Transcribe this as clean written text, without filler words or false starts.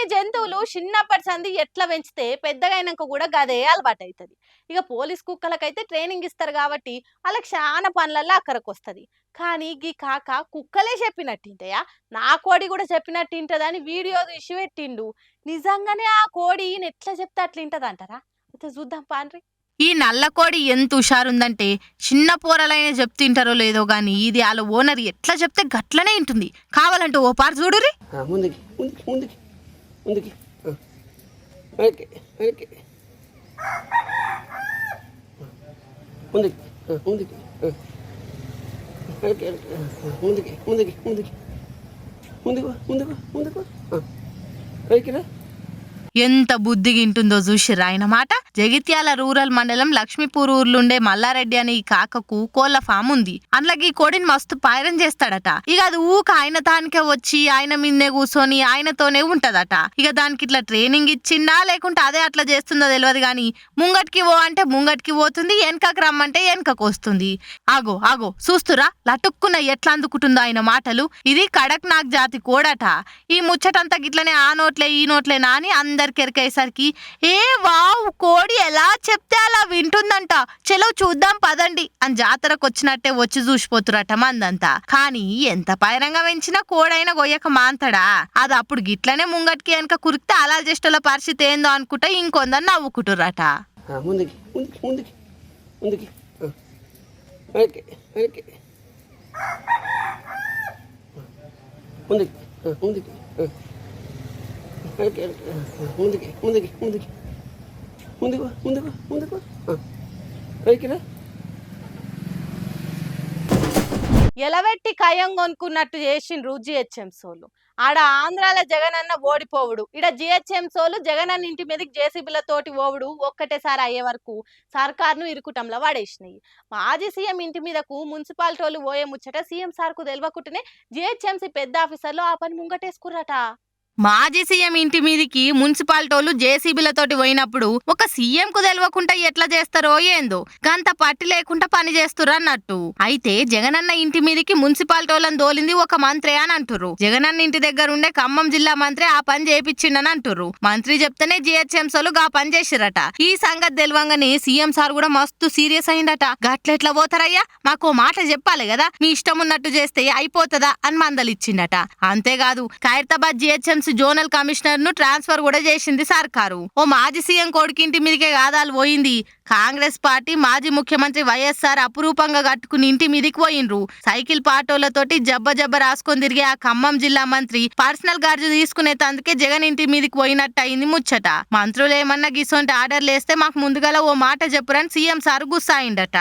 కొన్ని జంతువులు చిన్నప్పటి సంది ఎట్లా పెంచితే పెద్దగైనాక కూడా గదే అలవాటు అవుతుంది. ఇక పోలీస్ కుక్కలకైతే ట్రైనింగ్ ఇస్తారు కాబట్టి వాళ్ళకి చాలా పనులలో అక్కడికి వస్తుంది. కానీ గీ కాక కుక్కలే చెప్పినట్టింటయా, నా కోడి కూడా చెప్పినట్టు ఇంటదని వీడియో తీసి పెట్టిండు. నిజంగానే ఆ కోడి ఈయన ఎట్లా చెప్తే అట్లా ఇంటది అంటారా? అయితే చూద్దాం పాండ్రి. ఈ నల్లకోడి ఎంత హుషారుందంటే చిన్న పోరలైనా చెప్తింటారో లేదో గాని ఇది వాళ్ళ ఓనర్ ఎట్లా చెప్తే గట్లనే ఉంటుంది. కావాలంటే ఓ పారు చూడురి. ముందుకి ముందుకి ముందుకి ముందుకి వెనక్కి వెనక్కి ముందుకి ముందుకి వెనక్కి ముందుకి ముందుకి ముందుకి ముందుకు ముందుకు ముందుకు వెనక్కిరా. ఎంత బుద్ధిగింటుందో చూసిర్రా ఆయన మాట. జగిత్యాల రూరల్ మండలం లక్ష్మీపూర్ ఊర్లుండే మల్లారెడ్డి అనే ఈ కాకకు కోళ్ల ఫామ్ ఉంది. అందులోకి ఈ కోడిని మస్తు పైరం చేస్తాడట. ఇక అది ఊక ఆయన తానికే వచ్చి ఆయన మిన్నే కూర్చొని ఆయనతోనే ఉంటదట. ఇక దానికి ఇట్లా ట్రైనింగ్ ఇచ్చిందా లేకుంటే అదే అట్లా చేస్తుందో తెలియదు గాని ముంగటికి ఓ అంటే ముంగటికి పోతుంది, వెనకకి రమ్మంటే వెనకకు వస్తుంది. ఆగో ఆగో చూస్తురా లటుక్కున ఎట్లా అందుకుంటుందో ఆయన మాటలు. ఇది కడక్ నాగ్ జాతి కోడట. ఈ ముచ్చటంతా గిట్లనే ఆ నోట్లే ఈ నోట్లేనా అని అందరికెరికేసరికి ఏ వావ్ కోడి ఎలా చెప్తే అలా వింటుందంట, చలో చూద్దాం పదండి అని జాతరకు వచ్చినట్టే వచ్చి చూసిపోతురట మందంతా. కానీ ఎంత పైరంగా పెంచినా కోడైనా గొయ్యక మాంతడా. అది అప్పుడు గిట్లనే ముంగటికి వెనక కురికితే అలా చేష్టల పరిస్థితి ఏందో అనుకుంటా ఇంకొందని నవ్వుకుంటురట. ముందుకి ముందుకి ముందుకి ముందుకి వెనక్కి వెనక్కి ముందుకి ముందుకి వెనక్కి ముందుకి ముందుకి ముందుకి ముందుకు ముందుకు ముందుకు వెనక్కిరా. ఎలవెట్టి కయం కొనుక్కున్నట్టు చేసిండ్రు జిహెచ్ఎంసోలు. ఆడ ఆంధ్రాల జగనన్న ఓడిపోవుడు, ఇడ జిహెచ్ఎంసోలు జగనన్న ఇంటి మీదకి జేసీబీలతోటి ఓవుడు ఒక్కటేసారి అయ్యే వరకు సర్కార్ను ఇరుకుటంలో వాడేసినాయి. మాజీ సీఎం ఇంటి మీదకు మున్సిపాలిటీలు పోయే ముచ్చట సీఎం సార్కు తెలియకుండానే జిహెచ్ఎంసీ పెద్ద ఆఫీసర్లు ఆ పని ముంగటేసుకుర్రట. మాజీ సీఎం ఇంటి మీదికి మున్సిపాలిటోలు జేసీబీలతోటి పోయినప్పుడు ఒక సీఎం కు తెలియకుండా ఎట్లా చేస్తారో ఏందో గంత పట్టి లేకుండా పని చేస్తురు అన్నట్టు. అయితే జగనన్న ఇంటి మీదికి మున్సిపాలిటోలను దోలింది ఒక మంత్రి అని అంటుర్రు. జగనన్న ఇంటి దగ్గర ఉండే ఖమ్మం జిల్లా మంత్రి ఆ పని చేయించిండని అంటుర్రు. మంత్రి చెప్తేనే జిహెచ్ఎంసోలు గా పని చేసిరట. ఈ సంగతి తెలియంగానే సీఎం సార్ కూడా మస్తు సీరియస్ అయిందట. గట్లెట్లా పోతారయ్యా, మాకు మాట చెప్పాలి కదా, మీ ఇష్టం ఉన్నట్టు చేస్తే అయిపోతుందా అని మందలిచ్చిండట. అంతేకాదు ఖైరతాబాద్ జిహెచ్ఎంసీ జోనల్ కమిషనర్ ను ట్రాన్స్ఫర్ కూడా చేసింది సర్కారు. ఓ మాజీ సీఎం కొడుకింటి మీదకే కాదాలు పోయింది. కాంగ్రెస్ పార్టీ మాజీ ముఖ్యమంత్రి వైఎస్ఆర్ అపురూపంగా కట్టుకుని ఇంటి మీదికి పోయిండ్రు. సైకిల్ పాటోలతోటి జబ్బ జబ్బ రాసుకొని తిరిగే ఆ ఖమ్మం జిల్లా మంత్రి పర్సనల్ గార్డు తీసుకునే తందుకే జగన్ ఇంటి మీదికి పోయినట్టు అయింది ముచ్చట. మంత్రులు ఏమన్నా గిసొంటి ఆర్డర్లు వేస్తే మాకు ముందుగాల ఓ మాట చెప్పురని సీఎం సార్ గుస్సాయిండట.